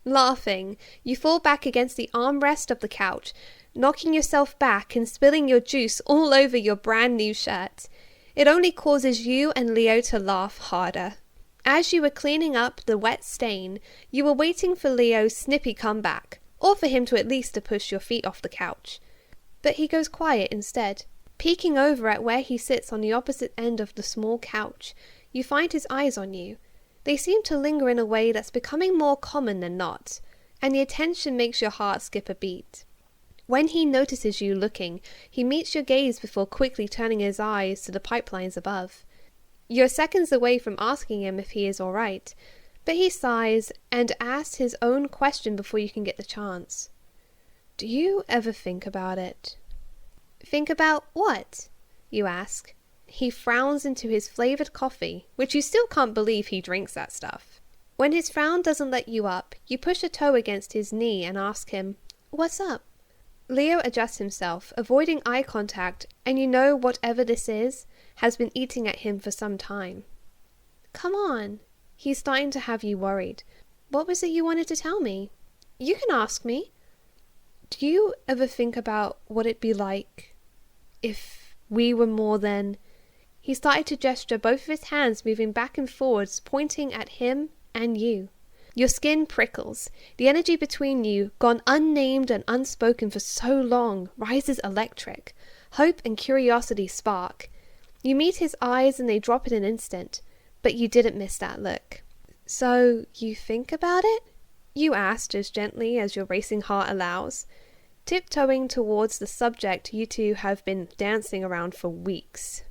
Laughing, you fall back against the armrest of the couch, knocking yourself back and spilling your juice all over your brand new shirt. It only causes you and Leo to laugh harder. As you were cleaning up the wet stain, you were waiting for Leo's snippy comeback, or for him to at least to push your feet off the couch. But he goes quiet instead. Peeking over at where he sits on the opposite end of the small couch, you find his eyes on you. They seem to linger in a way that's becoming more common than not, and the attention makes your heart skip a beat. When he notices you looking, he meets your gaze before quickly turning his eyes to the pipelines above. You're seconds away from asking him if he is alright, but he sighs and asks his own question before you can get the chance. Do you ever think about it? Think about what? You ask. He frowns into his flavoured coffee, which you still can't believe he drinks that stuff. When his frown doesn't let you up, you push a toe against his knee and ask him, "What's up?" Leo adjusts himself, avoiding eye contact, and you know whatever this is has been eating at him for some time. Come on. He's starting to have you worried. What was it you wanted to tell me? You can ask me. Do you ever think about what it'd be like if we were more than... He started to gesture, both of his hands moving back and forwards, pointing at him and you. Your skin prickles. The energy between you, gone unnamed and unspoken for so long, rises electric. Hope and curiosity spark. You meet his eyes and they drop in an instant, but you didn't miss that look. So, you think about it? You asked as gently as your racing heart allows, tiptoeing towards the subject you two have been dancing around for weeks.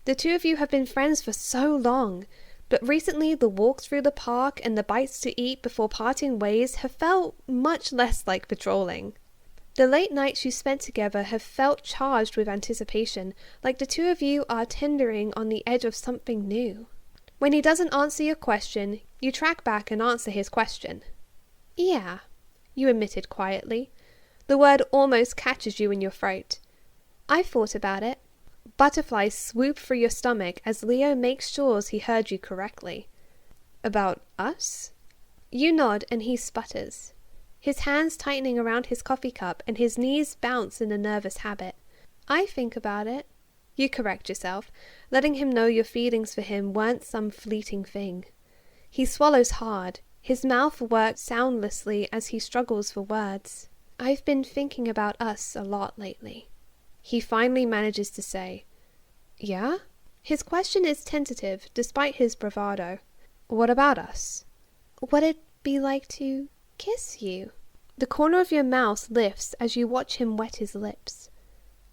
The two of you have been friends for so long, but recently the walks through the park and the bites to eat before parting ways have felt much less like patrolling. The late nights you spent together have felt charged with anticipation, like the two of you are tendering on the edge of something new. When he doesn't answer your question, you track back and answer his question. Yeah, you admitted quietly. The word almost catches you in your throat. I've thought about it. Butterflies swoop through your stomach as Leo makes sure he heard you correctly. About us? You nod and he sputters, his hands tightening around his coffee cup and his knees bounce in a nervous habit. I think about it. You correct yourself, letting him know your feelings for him weren't some fleeting thing. He swallows hard. His mouth works soundlessly as he struggles for words. I've been thinking about us a lot lately. He finally manages to say, Yeah? His question is tentative, despite his bravado. What about us? What'd it be like to kiss you? The corner of your mouth lifts as you watch him wet his lips.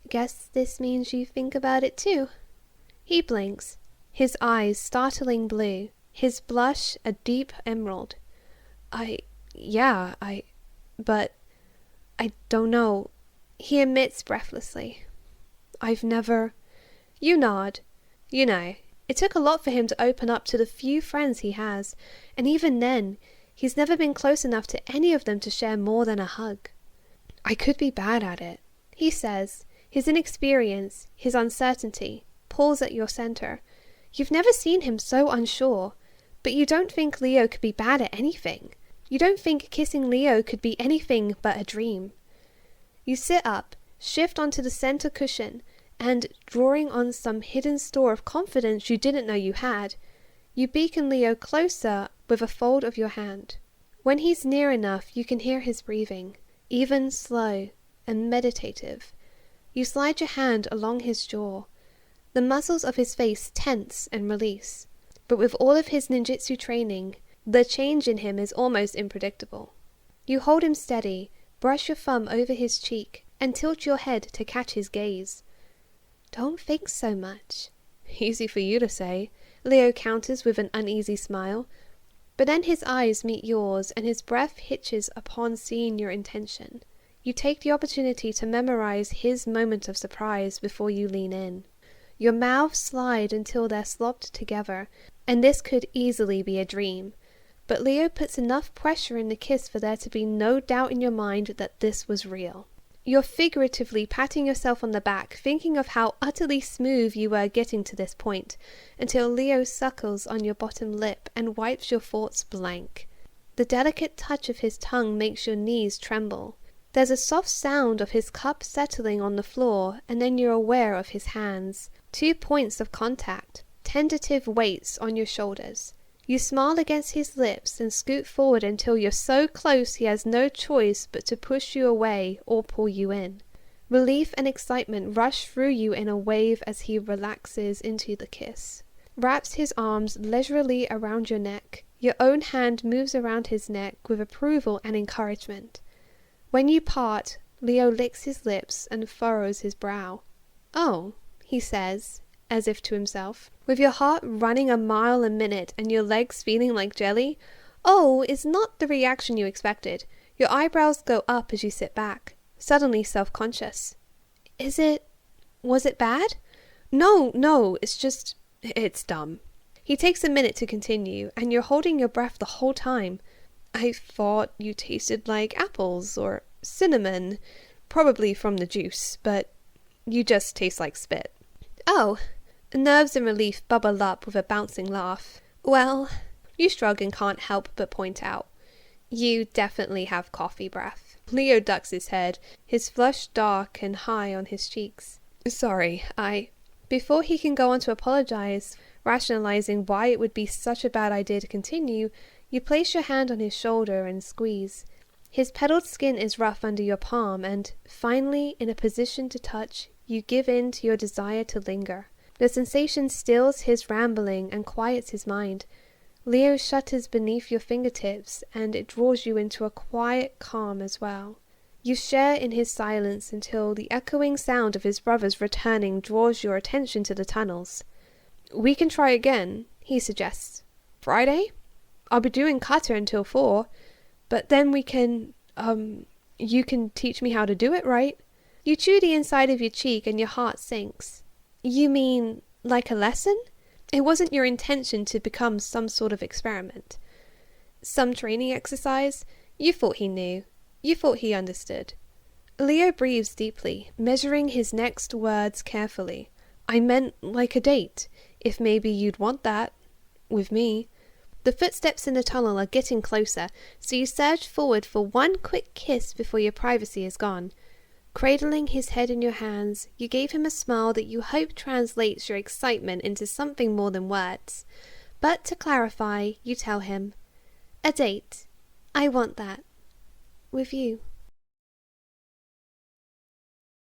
Guess this means you think about it too. He blinks, his eyes startling blue, his blush a deep emerald. But I don't know, he admits breathlessly. I've never... You nod. You know, it took a lot for him to open up to the few friends he has, and even then, he's never been close enough to any of them to share more than a hug. I could be bad at it, he says. His inexperience, his uncertainty, pulls at your center. You've never seen him so unsure, but you don't think Leo could be bad at anything. You don't think kissing Leo could be anything but a dream. You sit up, shift onto the center cushion, and, drawing on some hidden store of confidence you didn't know you had, you beacon Leo closer with a fold of your hand. When he's near enough, you can hear his breathing, even, slow, and meditative. You slide your hand along his jaw. The muscles of his face tense and release, but with all of his ninjutsu training, the change in him is almost unpredictable. You hold him steady, brush your thumb over his cheek, and tilt your head to catch his gaze. Don't think so much. Easy for you to say, Leo counters with an uneasy smile. But then his eyes meet yours, and his breath hitches upon seeing your intention. You take the opportunity to memorize his moment of surprise before you lean in. Your mouths slide until they're slopped together, and this could easily be a dream. But Leo puts enough pressure in the kiss for there to be no doubt in your mind that this was real. You're figuratively patting yourself on the back, thinking of how utterly smooth you were getting to this point, until Leo suckles on your bottom lip and wipes your thoughts blank. The delicate touch of his tongue makes your knees tremble. There's a soft sound of his cup settling on the floor, and then you're aware of his hands. 2 points of contact, tentative weights on your shoulders. You smile against his lips and scoot forward until you're so close he has no choice but to push you away or pull you in. Relief and excitement rush through you in a wave as he relaxes into the kiss. Wraps his arms leisurely around your neck. Your own hand moves around his neck with approval and encouragement. When you part, Leo licks his lips and furrows his brow. "Oh," he says, as if to himself, with your heart running a mile a minute and your legs feeling like jelly. "Oh" is not the reaction you expected. Your eyebrows go up as you sit back, suddenly self-conscious. Was it bad?" No, it's dumb." He takes a minute to continue, and you're holding your breath the whole time. "I thought you tasted like apples or cinnamon, probably from the juice, but you just taste like spit." "Oh." Nerves and relief bubble up with a bouncing laugh. "Well," you shrug and can't help but point out, "you definitely have coffee breath." Leo ducks his head, his flush dark and high on his cheeks. "Sorry, Before he can go on to apologize, rationalizing why it would be such a bad idea to continue, you place your hand on his shoulder and squeeze. His petaled skin is rough under your palm, and, finally, in a position to touch, you give in to your desire to linger. The sensation stills his rambling and quiets his mind. Leo shudders beneath your fingertips, and it draws you into a quiet calm as well. You share in his silence until the echoing sound of his brothers returning draws your attention to the tunnels. "We can try again," he suggests. "Friday? I'll be doing kata until 4, but then we can, you can teach me how to do it, right?" You chew the inside of your cheek and your heart sinks. "You mean, like a lesson?" It wasn't your intention to become some sort of experiment. "Some training exercise?" You thought he knew. You thought he understood. Leo breathes deeply, measuring his next words carefully. "I meant like a date, if maybe you'd want that. With me." The footsteps in the tunnel are getting closer, so you surge forward for one quick kiss before your privacy is gone. Cradling his head in your hands, you gave him a smile that you hope translates your excitement into something more than words. But to clarify, you tell him, "A date. I want that. With you."